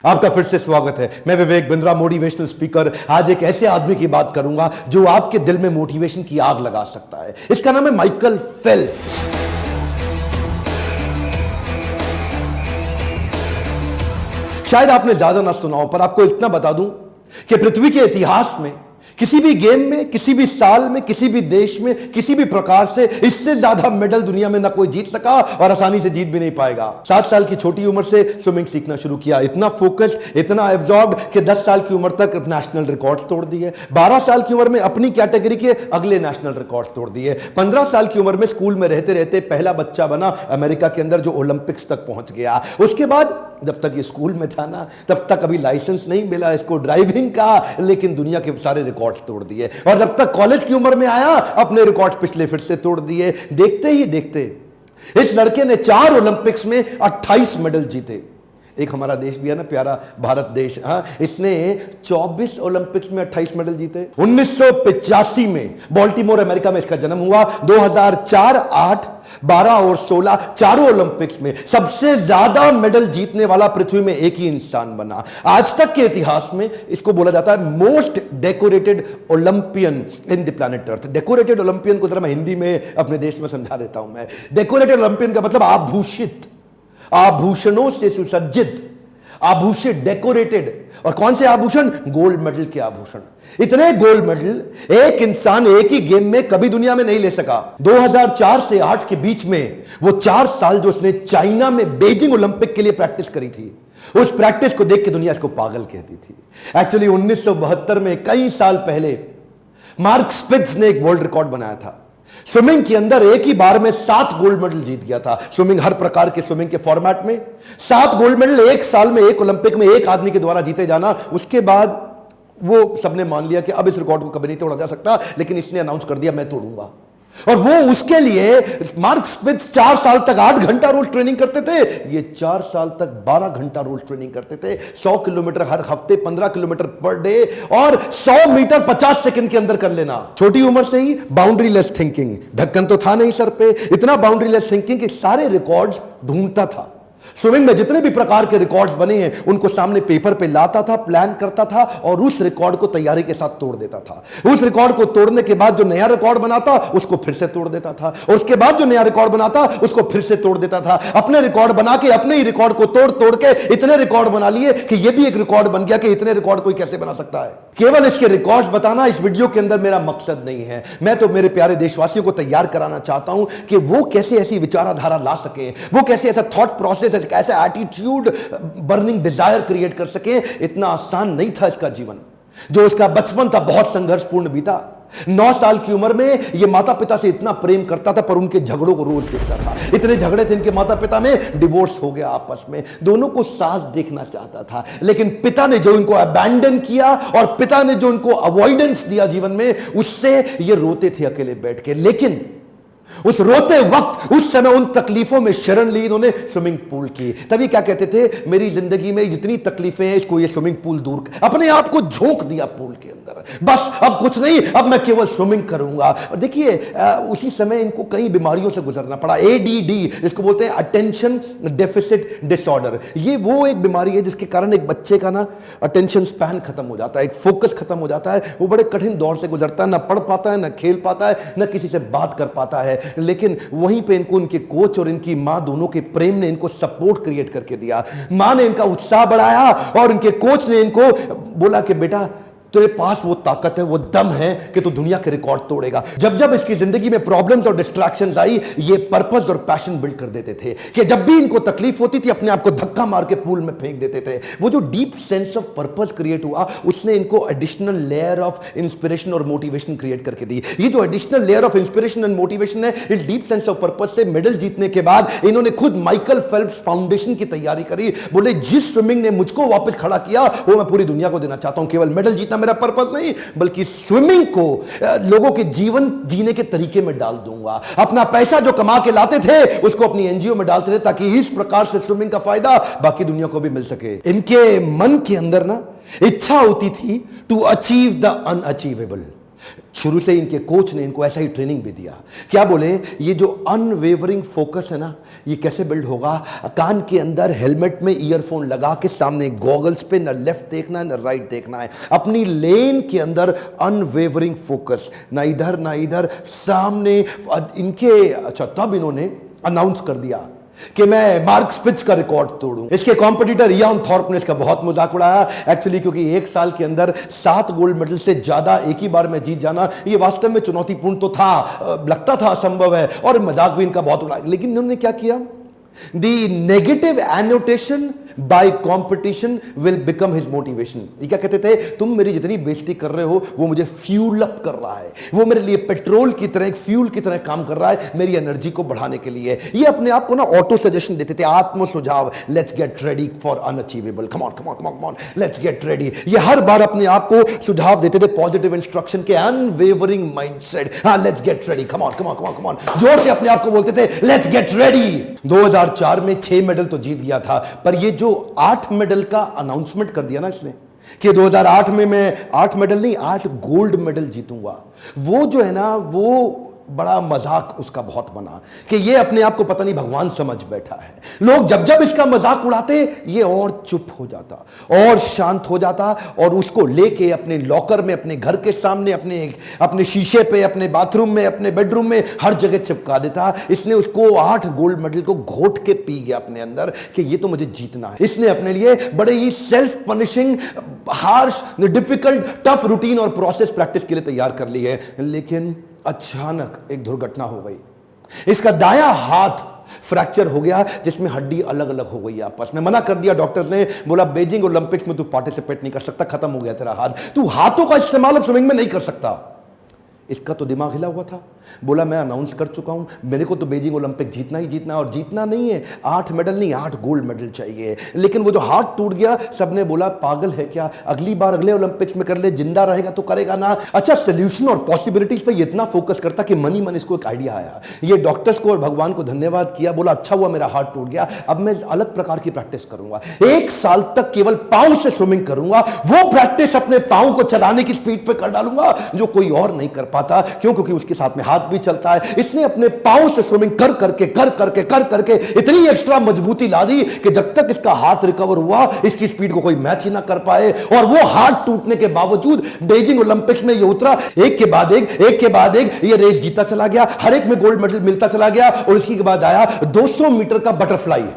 आपका फिर से स्वागत है। मैं विवेक बिंद्रा, मोटिवेशनल स्पीकर। आज एक ऐसे आदमी की बात करूंगा जो आपके दिल में मोटिवेशन की आग लगा सकता है। इसका नाम है माइकल फेल्प्स। शायद आपने ज्यादा ना सुना हो, पर आपको इतना बता दूं कि पृथ्वी के इतिहास में किसी भी गेम में, किसी भी साल में, किसी भी देश में, किसी भी प्रकार से इससे ज्यादा मेडल दुनिया में ना कोई जीत सका और आसानी से जीत भी नहीं पाएगा। 7 साल की छोटी उम्र से स्विमिंग सीखना शुरू किया, इतना फोकस्ड, इतना एब्जॉर्ब्ड कि 10 साल की उम्र तक नेशनल रिकॉर्ड तोड़ दिए। 12 साल की उम्र में अपनी कैटेगरी के अगले नेशनल रिकॉर्ड तोड़ दिए। 15 साल की उम्र में स्कूल में रहते रहते पहला बच्चा बना अमेरिका के अंदर जो ओलंपिक्स तक पहुंच गया। उसके बाद जब तक ये स्कूल में था ना, तब तक अभी लाइसेंस नहीं मिला इसको ड्राइविंग का, लेकिन दुनिया के सारे रिकॉर्ड तोड़ दिए। और जब तक कॉलेज की उम्र में आया, अपने रिकॉर्ड पिछले फिर से तोड़ दिए। देखते ही देखते इस लड़के ने 4 ओलंपिक्स में 28 मेडल जीते। एक हमारा देश भी है ना प्यारा, भारत देश, हाँ, इसने 24 ओलंपिक्स में 28 मेडल जीते। 1985 में बाल्टीमोर अमेरिका में इसका जन्म हुआ। 2004, 8, 12 और 16 चारों ओलंपिक्स में सबसे ज्यादा मेडल जीतने वाला पृथ्वी में एक ही इंसान बना। आज तक के इतिहास में इसको बोला जाता है most decorated Olympian in the planet earth. Decorated Olympian को जरा मैं हिंदी में अपने देश में समझा देता हूं। मैं डेकोरेटेड ओलंपियन का मतलब आभूषित, आभूषणों से सुसज्जित, आभूषित, डेकोरेटेड। और कौन से आभूषण? गोल्ड मेडल के आभूषण। इतने गोल्ड मेडल एक इंसान एक ही गेम में कभी दुनिया में नहीं ले सका। 2004 से 8 के बीच में वो 4 साल जो उसने चाइना में बीजिंग ओलंपिक के लिए प्रैक्टिस करी थी, उस प्रैक्टिस को देख के दुनिया इसको पागल कहती थी। एक्चुअली 1972 में, कई साल पहले, मार्क स्पिट्ज ने एक वर्ल्ड रिकॉर्ड बनाया था। स्विमिंग के अंदर एक ही बार में 7 गोल्ड मेडल जीत गया था। स्विमिंग, हर प्रकार के स्विमिंग के फॉर्मेट में 7 गोल्ड मेडल एक साल में, एक ओलंपिक में एक आदमी के द्वारा जीते जाना। उसके बाद वो सबने मान लिया कि अब इस रिकॉर्ड को कभी नहीं तोड़ा जा सकता, लेकिन इसने अनाउंस कर दिया मैं तोड़ूंगा। और वो उसके लिए मार्क स्पिट्ज 4 साल तक 8 घंटा रोज ट्रेनिंग करते थे, ये 4 साल तक 12 घंटा रोज ट्रेनिंग करते थे। 100 किलोमीटर हर हफ्ते, 15 किलोमीटर पर डे, और 100 मीटर 50 सेकंड के अंदर कर लेना। छोटी उम्र से ही बाउंड्री लेस थिंकिंग, ढक्कन तो था नहीं सर पे, इतना बाउंड्री लेस थिंकिंग कि सारे रिकॉर्ड्स ढूंढता था। स्विमिंग में जितने भी प्रकार के रिकॉर्ड्स बने हैं उनको सामने पेपर पे लाता था, प्लान करता था और उस रिकॉर्ड को तैयारी के साथ तोड़ देता था। उस रिकॉर्ड को तोड़ने के बाद जो नया रिकॉर्ड बनाता उसको फिर से तोड़ देता था, और उसके बाद जो नया रिकॉर्ड बनाता उसको फिर से तोड़ देता था। अपने रिकॉर्ड बना के अपने ही रिकॉर्ड को तोड़ तोड़ के इतने रिकॉर्ड बना लिए कि यह भी एक रिकॉर्ड बन गया कि इतने रिकॉर्ड कोई कैसे बना सकता है। केवल इसके रिकॉर्ड्स बताना इस वीडियो के अंदर मेरा मकसद नहीं है। मैं तो मेरे प्यारे देशवासियों को तैयार कराना चाहता हूं कि वो कैसे ऐसी विचारधारा ला सके, वो कैसे ऐसा थॉट प्रोसेस, ऐसा एटीट्यूड, बर्निंग डिजायर क्रिएट कर सके। इतना आसान नहीं था इसका जीवन। जो उसका बचपन था बहुत संघर्षपूर्ण बीता। 9 साल की उम्र में यह माता पिता से इतना प्रेम करता था, पर उनके झगड़ों को रोज देखता था। इतने झगड़े थे इनके माता पिता में, डिवोर्स हो गया आपस में। दोनों को साथ देखना चाहता था, लेकिन पिता ने जो इनको अबैंडन किया और पिता ने जो इनको अवॉइडेंस दिया जीवन में, उससे ये रोते थे अकेले बैठ के। लेकिन उस रोते वक्त, उस समय उन तकलीफों में शरण ली इन्होंने स्विमिंग पूल की। तभी क्या कहते थे, मेरी जिंदगी में जितनी तकलीफें हैं इसको ये स्विमिंग पूल दूर कर। अपने आप को झोंक दिया पूल के अंदर, बस अब कुछ नहीं, अब मैं केवल स्विमिंग करूंगा। और देखिए उसी समय इनको कई बीमारियों से गुजरना पड़ा। एडीडी, इसको बोलते हैं अटेंशन डेफिसिट डिसऑर्डर। ये वो एक बीमारी है जिसके कारण एक बच्चे का ना अटेंशन स्पैन खत्म हो जाता है, एक फोकस खत्म हो जाता है। वो बड़े कठिन दौर से गुजरता है, ना पढ़ पाता है, ना खेल पाता है, ना किसी से बात कर पाता है। लेकिन वहीं पे इनको उनके कोच और इनकी मां दोनों के प्रेम ने इनको सपोर्ट क्रिएट करके दिया। मां ने इनका उत्साह बढ़ाया और इनके कोच ने इनको बोला कि बेटा तेरे पास वो ताकत है, वो दम है कि तू दुनिया के रिकॉर्ड तोड़ेगा। जब जब इसकी जिंदगी में प्रॉब्लम्स और डिस्ट्रैक्शंस आई, ये पर्पस और पैशन बिल्ड कर देते थे कि जब भी इनको तकलीफ होती थी अपने आप को धक्का मार के पूल में फेंक देते थे। वो जो deep sense of purpose create हुआ, उसने इनको एडिशनल लेयर ऑफ इंस्पिरेशन और मोटिवेशन क्रिएट करके दी। ये जो additional layer of inspiration and motivation है, इस डीप सेंस ऑफ पर्पस से मेडल जीतने के बाद इन्होंने खुद माइकल फेल्प्स फाउंडेशन की तैयारी करी। बोले जिस स्विमिंग ने मुझको वापस खड़ा किया वो मैं पूरी दुनिया को देना चाहता हूं। केवल मेडल जीतना मेरा पर्पस नहीं, बल्कि स्विमिंग को लोगों के जीवन जीने के तरीके में डाल दूंगा। अपना पैसा जो कमा के लाते थे उसको अपनी एनजीओ में डालते थे, ताकि इस प्रकार से स्विमिंग का फायदा बाकी दुनिया को भी मिल सके। इनके मन के अंदर ना इच्छा होती थी टू अचीव द अनअचीवेबल। शुरू से इनके कोच ने इनको ऐसा ही ट्रेनिंग भी दिया। क्या बोले, ये जो अनवेवरिंग फोकस है ना, ये कैसे बिल्ड होगा? कान के अंदर हेलमेट में ईयरफोन लगा के सामने गॉगल्स पे न लेफ्ट देखना है न राइट देखना है, अपनी लेन के अंदर अनवेवरिंग फोकस, ना इधर ना इधर, सामने इनके। अच्छा, तब इन्होंने अनाउंस कर दिया कि मैं मार्क स्पिट्ज का रिकॉर्ड तोड़ूं। इसके कॉम्पिटिटर इयान थॉर्प ने इसका बहुत मजाक उड़ाया एक्चुअली, क्योंकि एक साल के अंदर 7 गोल्ड मेडल से ज्यादा एक ही बार में जीत जाना ये वास्तव में चुनौतीपूर्ण तो था, लगता था असंभव है, और मजाक भी इनका बहुत उड़ाया। लेकिन इन्होंने क्या किया, The negative annotation by competition will become his motivation। ये क्या कहते थे, तुम मेरी जितनी बेइज्जती कर रहे हो वो मुझे फ्यूल अप कर रहा है, वो मेरे लिए पेट्रोल की तरह, एक फ्यूल की तरह काम कर रहा है मेरी एनर्जी को बढ़ाने के लिए। ये अपने आप को ना ऑटो सजेशन देते थे, आत्म सुझाव, let's get ready for unachievable, come on come on come on, let's get ready. ये हर बार अपने आप को सुझाव देते थे, पॉजिटिव इंस्ट्रक्शन के, अनवेवरिंग माइंडसेट, हाँ let's get ready, come on come on come on come on, जोर से अपने आप को बोलते थे लेट्स गेट रेडी। 2004 में 6 मेडल तो जीत गया था, पर ये जो 8 मेडल का अनाउंसमेंट कर दिया ना इसने कि 2008 में मैं 8 मेडल नहीं 8 गोल्ड मेडल जीतूंगा, वो जो है ना वो बड़ा मजाक उसका बहुत बना कि ये अपने आप को पता नहीं भगवान समझ बैठा है। लोग जब जब इसका मजाक उड़ाते ये और चुप हो जाता और शांत हो जाता, और उसको लेके अपने लॉकर में, अपने घर के सामने, अपने शीशे पे, अपने बाथरूम में, अपने बेडरूम में, हर जगह चिपका देता। इसने उसको 8 गोल्ड मेडल को घोट के पी गया अपने अंदर कि ये तो मुझे जीतना है। इसने अपने लिए बड़े ही self punishing, harsh, difficult, tough routine और प्रोसेस प्रैक्टिस के लिए तैयार कर ली है। लेकिन अचानक एक दुर्घटना हो गई, इसका दायां हाथ फ्रैक्चर हो गया जिसमें हड्डी अलग अलग हो गई आपस में। मना कर दिया डॉक्टर ने, बोला बीजिंग ओलंपिक्स में तू पार्टिसिपेट नहीं कर सकता, खत्म हो गया तेरा हाथ, तू हाथों का इस्तेमाल अब स्विमिंग में नहीं कर सकता। इसका तो दिमाग हिला हुआ था, बोला मैं अनाउंस कर चुका हूं, मेरे को तो बीजिंग ओलंपिक जीतना ही जीतना, और जीतना नहीं है 8 मेडल नहीं 8 गोल्ड मेडल चाहिए। लेकिन वो जो हाथ टूट गया, सबने बोला पागल है क्या, अगली बार अगले ओलंपिक्स में कर ले, जिंदा रहेगा तो करेगा ना। अच्छा, सोल्यूशन और पॉसिबिलिटीज पे इतना फोकस करता कि मन ही मन इसको एक आइडिया आया। ये डॉक्टर्स को और भगवान को धन्यवाद किया, बोला अच्छा हुआ मेरा हाथ टूट गया, अब मैं अलग प्रकार की प्रैक्टिस करूंगा, 1 साल तक केवल पांव से स्विमिंग करूंगा, वो प्रैक्टिस अपने पांव को चलाने की स्पीड पे कर डालूंगा जो कोई और नहीं कर पाता। क्यों? क्योंकि उसके साथ में हाथ भी चलता है। इसने अपने पांव से स्विमिंग कर करके इतनी एक्स्ट्रा मजबूती ला दी कि जब तक इसका हाथ रिकवर हुआ इसकी स्पीड को कोई मैच ही ना कर पाए, और वो हाथ टूटने के बावजूद बीजिंग ओलंपिक्स में ये उतरा, एक के बाद एक ये रेस जीता चला गया, हर एक में गोल्ड मेडल मिलता चला गया। और इसी के बाद आया 200 मीटर का बटरफ्लाई।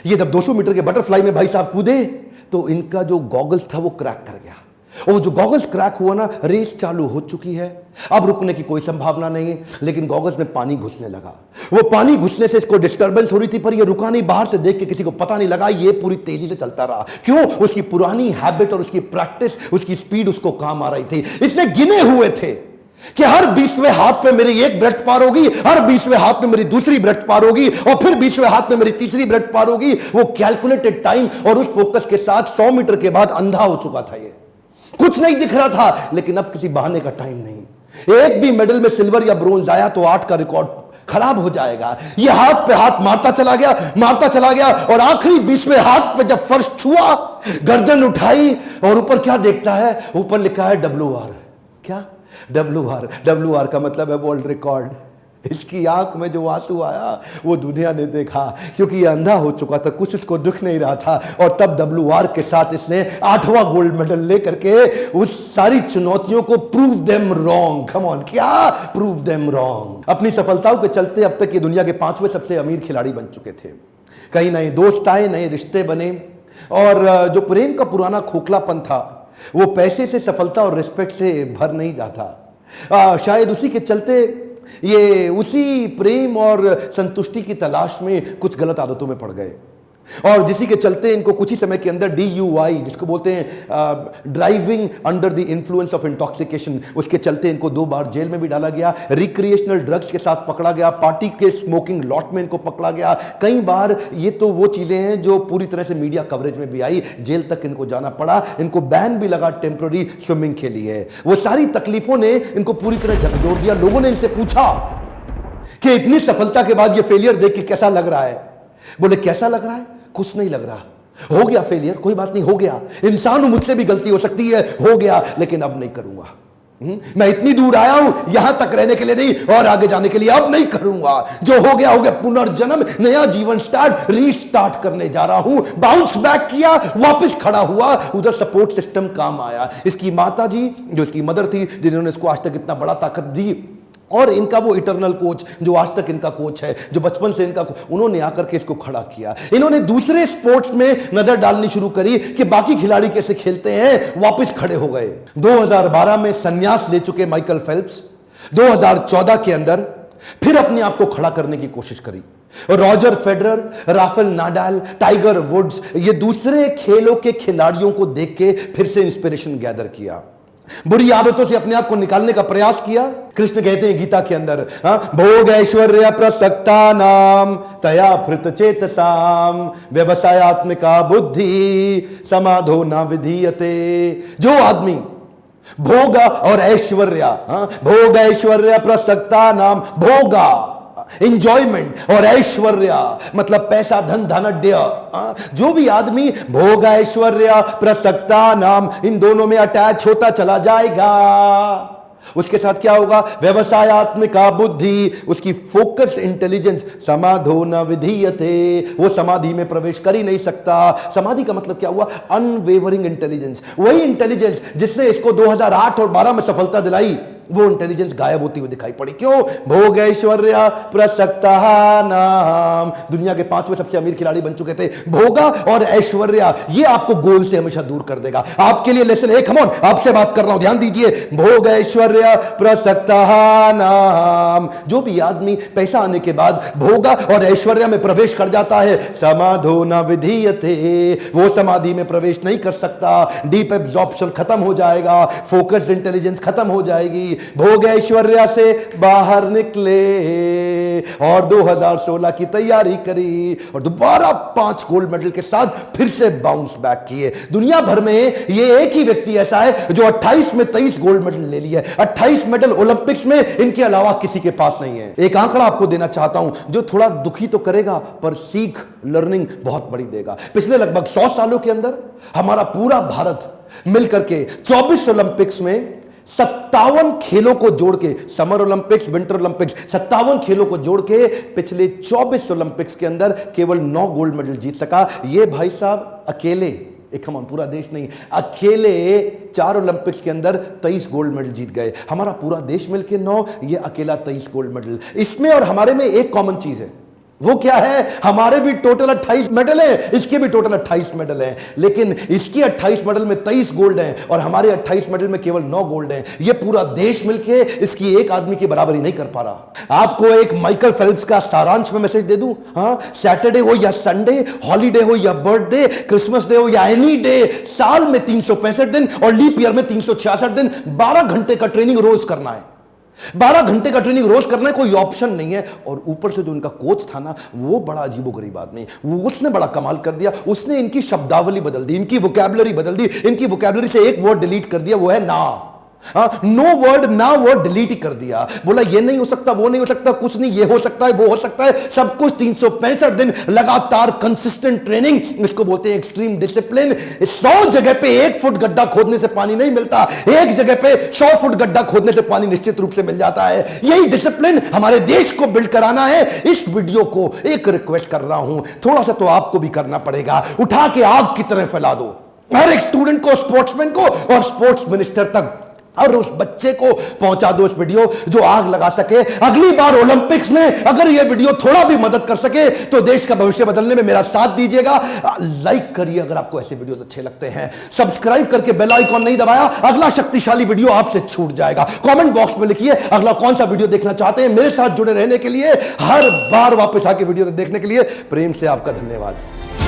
ये जब 200 मीटर के बटरफ्लाई में भाई साहब कूदे तो इनका जो गॉगल्स था वो क्रैक कर गया, और जो गॉगल्स क्रैक हुआ ना, रेस चालू हो चुकी है, अब रुकने की कोई संभावना नहीं है। लेकिन गॉगल्स में पानी घुसने लगा, वो पानी घुसने से इसको डिस्टर्बेंस हो रही थी, पर ये रुका नहीं, बाहर से देख के किसी को पता नहीं लगा, ये पूरी तेजी से चलता रहा। क्यों? उसकी पुरानी हैबिट और उसकी प्रैक्टिस, उसकी स्पीड उसको काम आ रही थी। इसने गिने हुए थे कि हर 20वें हाथ पे मेरी एक ब्रेथ पार होगी, हर 20वें हाथ में मेरी दूसरी ब्रेथ पार होगी, और फिर 20वें हाथ में मेरी तीसरी ब्रेथ पार होगी। वो कैलकुलेटेड टाइम और उस फोकस के साथ 100 मीटर के बाद अंधा हो चुका था। ये कुछ नहीं दिख रहा था, लेकिन अब किसी बहाने का टाइम नहीं। एक भी मेडल में सिल्वर या ब्रोंज आया तो 8 का रिकॉर्ड खराब हो जाएगा। ये हाथ पे हाथ मारता चला गया, और आखिरी 20वें हाथ पे जब फर्श छुआ, गर्दन उठाई और ऊपर क्या देखता है, ऊपर लिखा है WR। क्या? WR का मतलब है वर्ल्ड रिकॉर्ड। इसकी आंख में जो आंसू आया वो दुनिया ने देखा, क्योंकि ये अंधा हो चुका था, कुछ उसको दिख नहीं रहा था। और तब WR के साथ इसने 8वां गोल्ड मेडल लेकर के उस सारी चुनौतियों को prove them wrong. Come on, क्या प्रूव देम रॉन्ग। अपनी सफलताओं के चलते अब तक ये दुनिया के 5वें सबसे अमीर खिलाड़ी बन चुके थे। कई नए दोस्त आए, नए रिश्ते बने, और जो प्रेम का पुराना खोखलापन था वो पैसे से, सफलता और रिस्पेक्ट से भर नहीं जाता। शायद उसी के चलते ये उसी प्रेम और संतुष्टि की तलाश में कुछ गलत आदतों में पड़ गए, और जिसी के चलते इनको कुछ ही समय के अंदर DUI, जिसको बोलते हैं driving under the influence of intoxication, उसके चलते इनको 2 बार जेल में भी डाला गया, रिक्रिएशनल ड्रग्स के साथ पकड़ा गया, पार्टी के स्मोकिंग लॉट में इनको पकड़ा गया कई बार। ये तो वो चीजें हैं जो पूरी तरह से मीडिया कवरेज में भी आई, जेल तक इनको जाना पड़ा, इनको बैन भी लगा टेम्पररी स्विमिंग के लिए। वो सारी तकलीफों ने इनको पूरी तरह झकझोर दिया। लोगों ने इनसे पूछा कि इतनी सफलता के बाद ये फेलियर देख के कैसा लग रहा है? बोले कैसा लग रहा है? कुछ नहीं लग रहा, हो गया फेलियर, कोई बात नहीं, हो गया, इंसान हूं, मुझसे भी गलती हो सकती है, हो गया, लेकिन अब नहीं करूंगा। मैं इतनी दूर आया हूं यहां तक रहने के लिए नहीं और आगे जाने के लिए। अब नहीं करूंगा, जो हो गया पुनर्जन्म, नया जीवन स्टार्ट, रीस्टार्ट करने जा रहा हूं। बाउंस बैक किया, वापस खड़ा हुआ, उधर सपोर्ट सिस्टम काम आया। इसकी माता जी जो इसकी मदर थी, जिन्होंने इसको आज तक इतना बड़ा ताकत दी, और इनका वो इटरनल कोच जो आज तक इनका कोच है, जो बचपन से इनका, उन्होंने आकर के इसको खड़ा किया। इन्होंने दूसरे स्पोर्ट्स में नजर डालनी शुरू करी कि बाकी खिलाड़ी कैसे खेलते हैं, वापस खड़े हो गए। 2012 में संन्यास ले चुके माइकल फेल्प्स 2014 के अंदर फिर अपने आप को खड़ा करने की कोशिश करी। Roger Federer, Rafael Nadal, Tiger Woods, ये दूसरे खेलों के खिलाड़ियों को देख के फिर से इंस्पिरेशन गैदर किया, बुरी आदतों से अपने आप को निकालने का प्रयास किया। कृष्ण कहते हैं गीता के अंदर, भोग ऐश्वर्य प्रसक्ता नाम तया फृत चेतसाम व्यवसायत्मिका बुद्धि समाधो न विधीयते। जो आदमी भोग और ऐश्वर्य, भोग ऐश्वर्य प्रसक्ता नाम, भोगा इंजॉयमेंट और ऐश्वर्य मतलब पैसा, धन, धनाढ्य, जो भी आदमी भोग ऐश्वर्य प्रसक्ता नाम इन दोनों में अटैच होता चला जाएगा, उसके साथ क्या होगा, व्यवसायत्मिका बुद्धि, उसकी फोकस्ड इंटेलिजेंस, समाधो न विधीयते, वो समाधि में प्रवेश कर ही नहीं सकता। समाधि का मतलब क्या हुआ, अनवेवरिंग इंटेलिजेंस, वही इंटेलिजेंस जिसने इसको 2008 और 12 में सफलता दिलाई, वो इंटेलिजेंस गायब होती हुई दिखाई पड़ी। क्यों, भोग ऐश्वर्य प्रसक्ता नाम, दुनिया के 5वें सबसे अमीर खिलाड़ी बन चुके थे। भोगा और ऐश्वर्य ये आपको गोल से हमेशा दूर कर देगा। आपके लिए लेसन है, कम ऑन, आपसे बात कर रहा हूं, ध्यान दीजिए। भोग ऐश्वर्य प्रसक्ता नाम, जो भी आदमी पैसा आने के बाद भोगा और ऐश्वर्य में प्रवेश कर जाता है, समाधो न विधीयते, वो समाधि में प्रवेश नहीं कर सकता। डीप एब्जॉर्प्शन खत्म हो जाएगा, फोकस्ड इंटेलिजेंस खत्म हो जाएगी। भोग ऐश्वर्या से बाहर निकले और 2016 की तैयारी करी और दोबारा 5 गोल्ड मेडल के साथ फिर से बाउंस बैक किए। दुनिया भर में ये एक ही व्यक्ति ऐसा है जो 28 में 23 गोल्ड मेडल ले लिए, 28 मेडल ओलंपिक्स में, इनके अलावा किसी के पास नहीं है। एक आंकड़ा आपको देना चाहता हूं जो थोड़ा दुखी तो करेगा पर सीख, लर्निंग बहुत बड़ी देगा। पिछले लगभग 100 सालों के अंदर हमारा पूरा भारत मिलकर के 24 ओलंपिक्स में 57 खेलों को जोड़ के, समर ओलंपिक्स, विंटर ओलंपिक्स, 57 खेलों को जोड़ के पिछले 24 ओलंपिक्स के अंदर केवल 9 गोल्ड मेडल जीत सका। ये भाई साहब अकेले, एक हम पूरा देश नहीं, अकेले 4 ओलंपिक्स के अंदर 23 गोल्ड मेडल जीत गए। हमारा पूरा देश मिलके 9, ये अकेला 23 गोल्ड मेडल। इसमें और हमारे में एक कॉमन चीज है, वो क्या है, हमारे भी टोटल 28 मेडल हैं, इसके भी टोटल 28 मेडल हैं, लेकिन इसके 28 मेडल में 23 गोल्ड हैं और हमारे 28 मेडल में केवल 9 गोल्ड हैं। ये पूरा देश मिलके इसकी एक आदमी की बराबरी नहीं कर पा रहा। आपको एक माइकल फेल्प्स का सारांश में मैसेज दे दूं, सैटरडे हो या संडे, हॉलीडे हो या बर्थडे, क्रिसमस डे हो या एनी डे, साल में 365 दिन और लीप ईयर में 366 दिन, 12 घंटे का ट्रेनिंग रोज करना है। 12 घंटे का ट्रेनिंग रोज करना है, कोई ऑप्शन नहीं है। और ऊपर से जो इनका कोच था ना, वो बड़ा अजीबोगरीब आदमी, उसने बड़ा कमाल कर दिया। उसने इनकी शब्दावली बदल दी, इनकी वोकैबुलरी बदल दी। इनकी वोकैबुलरी से एक वर्ड डिलीट कर दिया, वो है ना। नो वर्ड, ना वर्ड डिलीट ही कर दिया। बोला ये नहीं हो सकता, वो नहीं हो सकता, कुछ नहीं, ये हो सकता है, वो हो सकता है, सब कुछ। 365 दिन लगातार कंसिस्टेंट ट्रेनिंग, इसको बोलते हैं एक्सट्रीम डिसिप्लिन। 100 जगह पे 1 फुट गड्ढा खोदने से पानी नहीं मिलता, एक जगह पे 100 फुट गड्ढा खोदने से पानी निश्चित रूप से मिल जाता है। यही डिसिप्लिन हमारे देश को बिल्ड कराना है। इस वीडियो को एक रिक्वेस्ट कर रहा हूं, थोड़ा सा तो आपको भी करना पड़ेगा, उठा के आग की तरह फैला दो हर एक स्टूडेंट को, स्पोर्ट्समैन को और स्पोर्ट्स मिनिस्टर तक, और उस बच्चे को पहुंचा दो इस वीडियो जो आग लगा सके। अगली बार ओलंपिक्स में अगर यह वीडियो थोड़ा भी मदद कर सके तो देश का भविष्य बदलने में मेरा साथ दीजिएगा। लाइक करिए अगर आपको ऐसे वीडियो अच्छे लगते हैं, सब्सक्राइब करके बेल आइकॉन नहीं दबाया, अगला शक्तिशाली वीडियो आपसे छूट जाएगा। कमेंट बॉक्स में लिखिए अगला कौन सा वीडियो देखना चाहते हैं। मेरे साथ जुड़े रहने के लिए, हर बार वापस आके वीडियो देखने के लिए प्रेम से आपका धन्यवाद।